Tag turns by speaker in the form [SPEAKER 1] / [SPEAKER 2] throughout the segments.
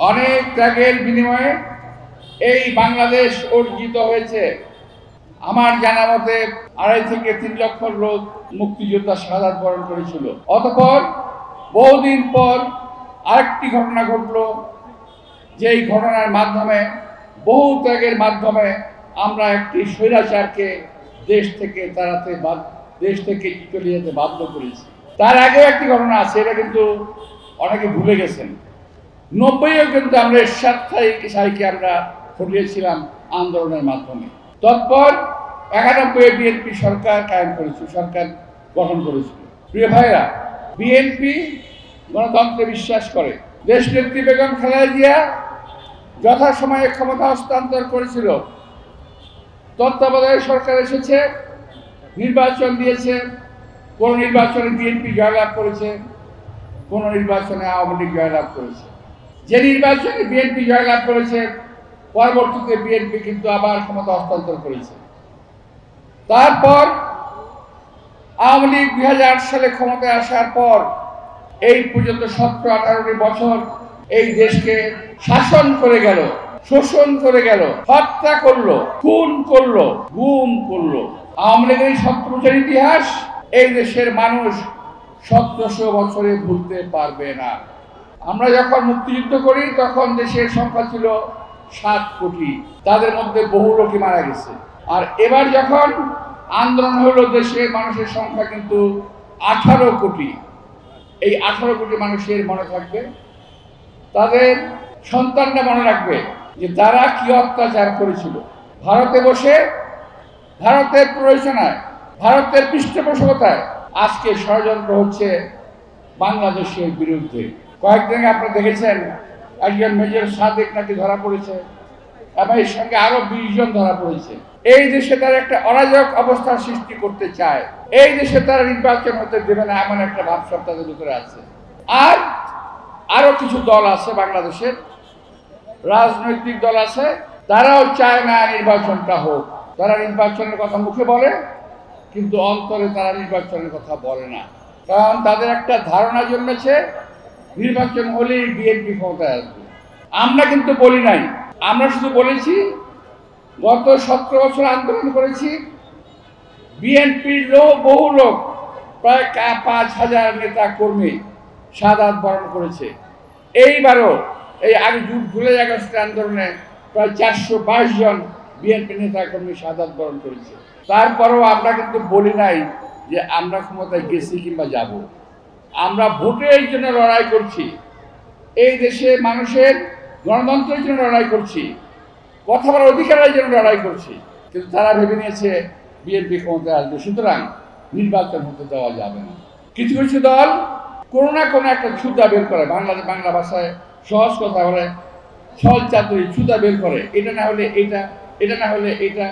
[SPEAKER 1] অনেক ত্যাগের বিনিময়ে এই বাংলাদেশ অর্জিত হয়েছে। আমার জানা মতে 2.5 থেকে 3 লক্ষ লোক মুক্তিযোদ্ধা শাহাদাত বরণ করেছিল। অতঃপর বহুদিন পর আরেকটি ঘটনা ঘটলো, যেই ঘটনার মাধ্যমে বহু ত্যাগের মাধ্যমে আমরা একটি স্বৈরাচারকে দেশ থেকে চলে যেতে বাধ্য করেছি। তার আগেও একটি ঘটনা আছে, এটা কিন্তু অনেকে ভুলে গেছেন। 90-এও কিন্তু আমরা এরশাদ সাইকে আমরা ঘটিয়েছিলাম আন্দোলনের মাধ্যমে। তৎপর 91-এ বিএনপি সরকার কায়েম করেছিল, সরকার গঠন করেছিল। প্রিয় ভাইরা, বিএনপি গণতন্ত্রে বিশ্বাস করে। দেশনেত্রী বেগম খালেদা জিয়া যথাসময়ে ক্ষমতা হস্তান্তর করেছিল। তত্ত্বাবধায়ক সরকার এসেছে, নির্বাচন দিয়েছে। কোন নির্বাচনে বিএনপি জয়লাভ করেছে, কোন নির্বাচনে আওয়ামী লীগ জয়লাভ করেছে। যে নির্বাচনে বিএনপি জয়লাভ করেছে, পরবর্তীতে বিএনপি কিন্তু আবার ক্ষমতা হস্তান্তর করেছে। তারপর আওয়ামী লীগ 2008 সালে ক্ষমতায় আসার পর এই পর্যন্ত 17-18 বছর এই দেশকে শাসন করে গেল, শোষণ করে গেল, হত্যা করলো, খুন করলো, গুম করলো। আওয়ামী লীগের 70 বছরের ইতিহাস এই দেশের মানুষ 1700 বছরে ভুলতে পারবে না। আমরা যখন মুক্তিযুদ্ধ করি তখন দেশের সংখ্যা ছিল 7 কোটি, তাদের মধ্যে বহু লোকই মারা গেছে। আর এবার যখন আন্দোলন হলো, দেশের মানুষের সংখ্যা কিন্তু 18 কোটি। এই 18 কোটি মানুষের মনে থাকবে, তাদের সন্তানরা মনে রাখবে যে তারা কি অত্যাচার করেছিল। ভারতে বসে, ভারতের প্ররোচনায়, ভারতের পৃষ্ঠপোষকতায় আজকে ষড়যন্ত্র হচ্ছে বাংলাদেশের বিরুদ্ধে। কয়েকদিন আপনারা দেখেছেন একজন মেজর সাদেক নাকি ধরা পড়েছে, এবং এর সঙ্গে আরো 20 জন ধরা পড়েছে। এই দেশে তারা একটা অরাজক অবস্থার সৃষ্টি করতে চায়। এই দেশে তারা নির্বাচন হতে দেবে না, এমন একটা ভাবসাব তাদের ভিতরে আছে। আর আরো কিছু দল আছে, বাংলাদেশের রাজনৈতিক দল আছে, তারাও চায় না নির্বাচনটা হোক। তারা নির্বাচনের কথা মুখে বলে, কিন্তু অন্তরে তারা নির্বাচনের কথা বলে না। কারণ তাদের একটা ধারণা জন্মেছে নির্বাচন হলেই বিএনপি ক্ষমতায় আসবে। আমরা কিন্তু বলি নাই, আমরা শুধু বলেছি গত 17 বছর আন্দোলন করেছি, বিএনপির বহু লোক, প্রায় 5000 নেতা কর্মী শাহাদাত বরণ করেছে। এইবারও এই আগে জুলাই আগস্টের আন্দোলনে প্রায় 422 জন বিএনপি নেতা কর্মী শাহাদাত বরণ করেছে। তারপরেও আমরা কিন্তু বলি নাই যে আমরা ক্ষমতায় গেছি কিংবা যাব। আমরা ভোটের জন্য লড়াই করছি, এই দেশে মানুষের গণতন্ত্রের জন্য লড়াই করছি, কথা বলার অধিকারের জন্য লড়াই করছি। কিন্তু তারা ভেবে নিয়েছে বিএনপি ক্ষমতায় আসবে, সুতরাং নির্বাচন হতে দেওয়া যাবে না। কিছু কিছু দল কোনো না কোনো একটা ছুতা বের করে, বাংলা ভাষায় সহজ কথা বলে ছল চাতুরি, ছুতা বের করে। এটা না হলে এটা, এটা না হলে এটা,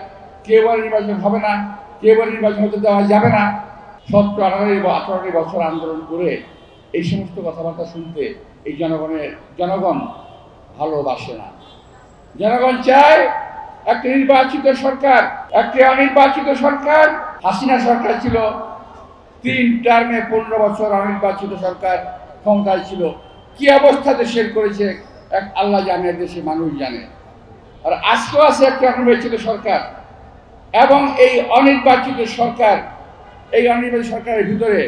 [SPEAKER 1] কেউ বলে নির্বাচন হবে না, কেউ বলে নির্বাচন হতে দেওয়া যাবে না। 17-18 বছর আন্দোলন করে এই সমস্ত কথাবার্তা শুনতে এই জনগণ ভালোবাসে না। জনগণ চায় একটা নির্বাচিত সরকার। একটি অনির্বাচিত সরকার, হাসিনা সরকার ছিল 3 টার্মে 15 বছর অনির্বাচিত সরকার ক্ষমতায় ছিল। কি অবস্থা দেশের করেছে এক আল্লাহ জানে, দেশে মানুষ জানে। আর আজকেও আছে একটা অনির্বাচিত সরকার, এবং এই অনির্বাচিত সরকারের ভিতরে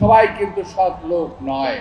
[SPEAKER 1] সবাই কিন্তু সৎ লোক নয়।